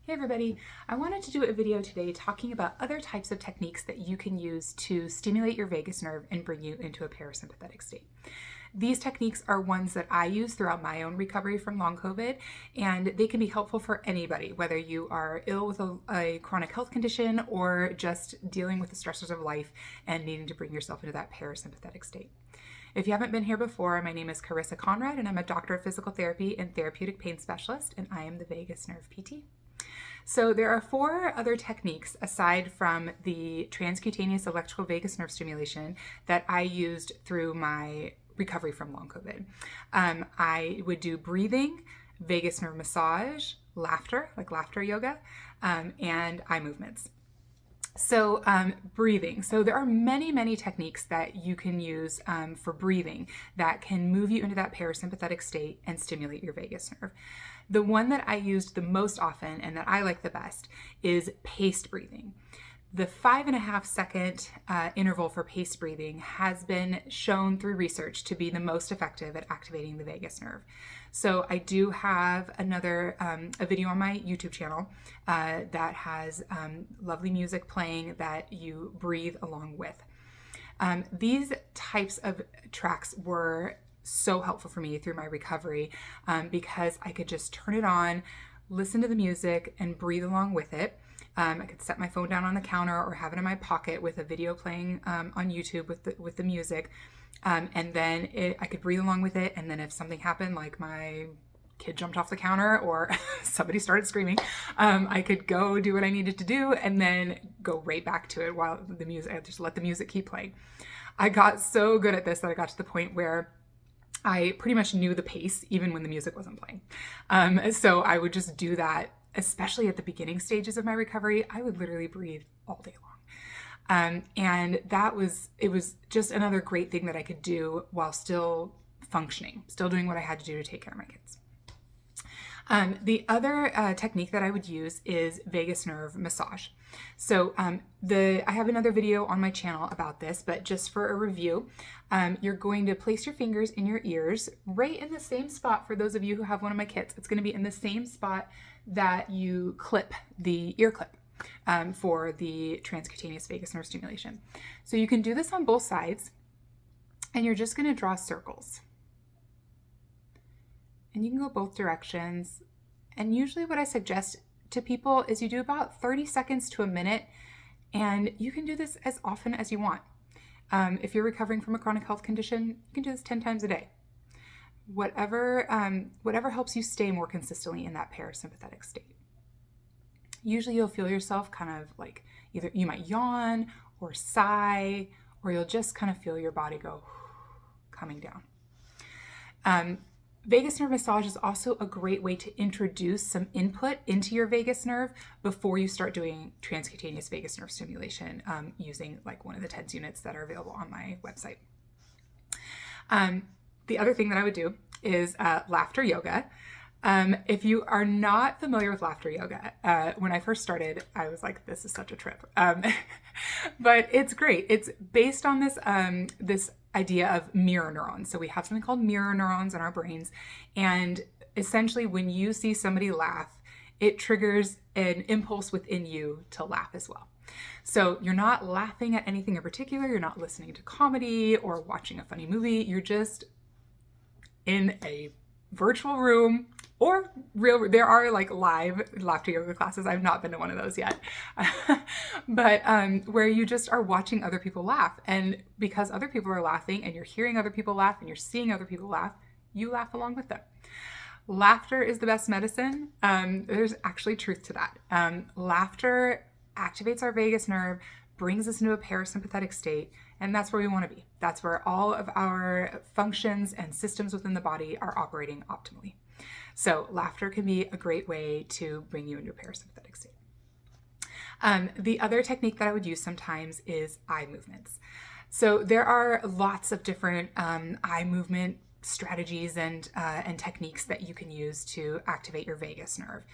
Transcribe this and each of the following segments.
Hey everybody, I wanted to do a video today talking about other types of techniques that you can use to stimulate your vagus nerve and bring you into a parasympathetic state. These techniques are ones that I use throughout my own recovery from long COVID, and they can be helpful for anybody, whether you are ill with a chronic health condition or just dealing with the stressors of life and needing to bring yourself into that parasympathetic state. If you haven't been here before, my name is Carissa Conrad, and I'm a doctor of physical therapy and therapeutic pain specialist, and I am the vagus nerve PT. So there are 4 other techniques aside from the transcutaneous electrical vagus nerve stimulation that I used through my recovery from long COVID. I would do breathing, vagus nerve massage, laughter, like laughter yoga, and eye movements. So breathing. So there are many techniques that you can use for breathing that can move you into that parasympathetic state and stimulate your vagus nerve. The one that I used the most often and that I like the best is paced breathing. The 5.5 second interval for paced breathing has been shown through research to be the most effective at activating the vagus nerve. So I do have a video on my YouTube channel that has lovely music playing that you breathe along with. These types of tracks were so helpful for me through my recovery because I could just turn it on, listen to the music, and breathe along with it. I could set my phone down on the counter or have it in my pocket with a video playing on YouTube with the music, and then I could breathe along with it. And then if something happened, like my kid jumped off the counter or somebody started screaming, I could go do what I needed to do and then go right back to it while I just let the music keep playing. I got so good at this that I got to the point where I pretty much knew the pace even when the music wasn't playing. So I would just do that, especially at the beginning stages of my recovery. I would literally breathe all day long. And it was just another great thing that I could do while still functioning, still doing what I had to do to take care of my kids. The other technique that I would use is vagus nerve massage. So I have another video on my channel about this, but just for a review, you're going to place your fingers in your ears, right in the same spot. For those of you who have one of my kits, it's going to be in the same spot that you clip the ear clip for the transcutaneous vagus nerve stimulation. So you can do this on both sides, and you're just going to draw circles. And you can go both directions. And usually what I suggest to people is you do about 30 seconds to a minute, and you can do this as often as you want. If you're recovering from a chronic health condition, you can do this 10 times a day. Whatever helps you stay more consistently in that parasympathetic state. Usually you'll feel yourself kind of like either you might yawn or sigh, or you'll just kind of feel your body go coming down. Vagus nerve massage is also a great way to introduce some input into your vagus nerve before you start doing transcutaneous vagus nerve stimulation using like one of the TENS units that are available on my website. The other thing that I would do is laughter yoga. If you are not familiar with laughter yoga, when I first started, I was like, this is such a trip. But it's great. It's based on this idea of mirror neurons. So we have something called mirror neurons in our brains. And essentially when you see somebody laugh, it triggers an impulse within you to laugh as well. So you're not laughing at anything in particular. You're not listening to comedy or watching a funny movie. You're just in a virtual room or real. There are like live laughter yoga classes. I've not been to one of those yet, but where you just are watching other people laugh. And because other people are laughing and you're hearing other people laugh and you're seeing other people laugh, you laugh along with them. Laughter is the best medicine. There's actually truth to that. Laughter activates our vagus nerve, brings us into a parasympathetic state, and that's where we want to be. That's where all of our functions and systems within the body are operating optimally. So laughter can be a great way to bring you into a parasympathetic state. The other technique that I would use sometimes is eye movements. So there are lots of different eye movement strategies and techniques that you can use to activate your vagus nerve.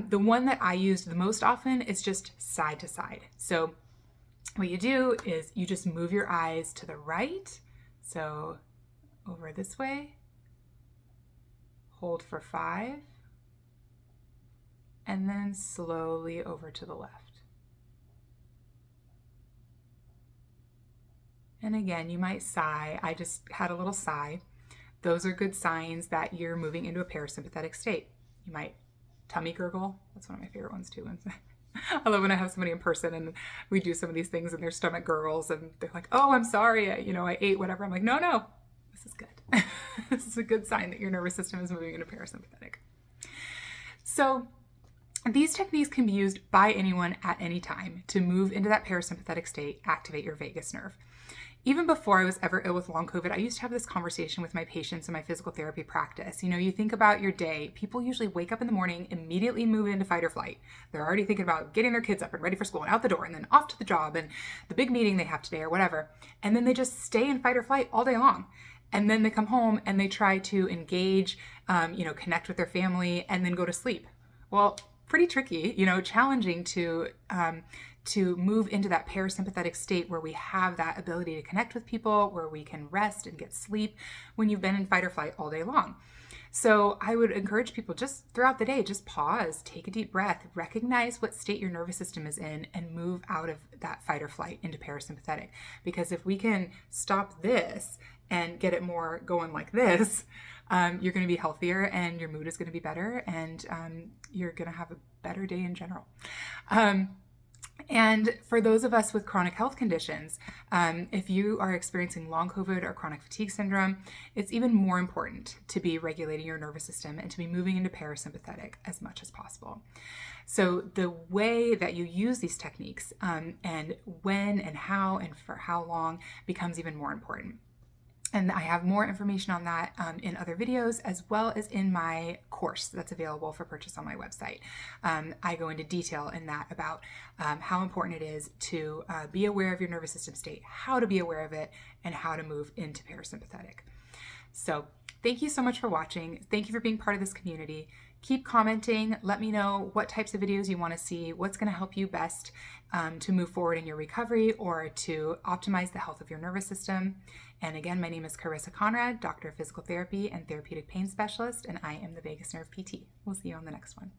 The one that I used the most often is just side to side. So what you do is you just move your eyes to the right. So over this way, hold for 5, and then slowly over to the left. And again, you might sigh. I just had a little sigh. Those are good signs that you're moving into a parasympathetic state. You might tummy gurgle. That's one of my favorite ones too. I love when I have somebody in person and we do some of these things and their stomach gurgles and they're like, oh, I'm sorry, I ate whatever. I'm like, no, this is good. This is a good sign that your nervous system is moving into parasympathetic. So these techniques can be used by anyone at any time to move into that parasympathetic state, activate your vagus nerve. Even before I was ever ill with long COVID, I used to have this conversation with my patients in my physical therapy practice. You think about your day. People usually wake up in the morning, immediately move into fight or flight. They're already thinking about getting their kids up and ready for school and out the door and then off to the job and the big meeting they have today or whatever. And then they just stay in fight or flight all day long. And then they come home and they try to engage, connect with their family and then go to sleep. Well, pretty tricky, challenging to move into that parasympathetic state where we have that ability to connect with people, where we can rest and get sleep when you've been in fight or flight all day long. So I would encourage people just throughout the day, just pause, take a deep breath, recognize what state your nervous system is in and move out of that fight or flight into parasympathetic. Because if we can stop this and get it more going like this, you're going to be healthier and your mood is going to be better and you're going to have a better day in general. And for those of us with chronic health conditions, if you are experiencing long COVID or chronic fatigue syndrome, it's even more important to be regulating your nervous system and to be moving into parasympathetic as much as possible. So the way that you use these techniques and when and how and for how long becomes even more important. And I have more information on that in other videos, as well as in my course that's available for purchase on my website. I go into detail in that about how important it is to be aware of your nervous system state, how to be aware of it, and how to move into parasympathetic. So thank you so much for watching. Thank you for being part of this community. Keep commenting. Let me know what types of videos you want to see, what's going to help you best to move forward in your recovery or to optimize the health of your nervous system. And again, my name is Carissa Conrad, Doctor of Physical Therapy and Therapeutic Pain Specialist, and I am the Vagus Nerve PT. We'll see you on the next one.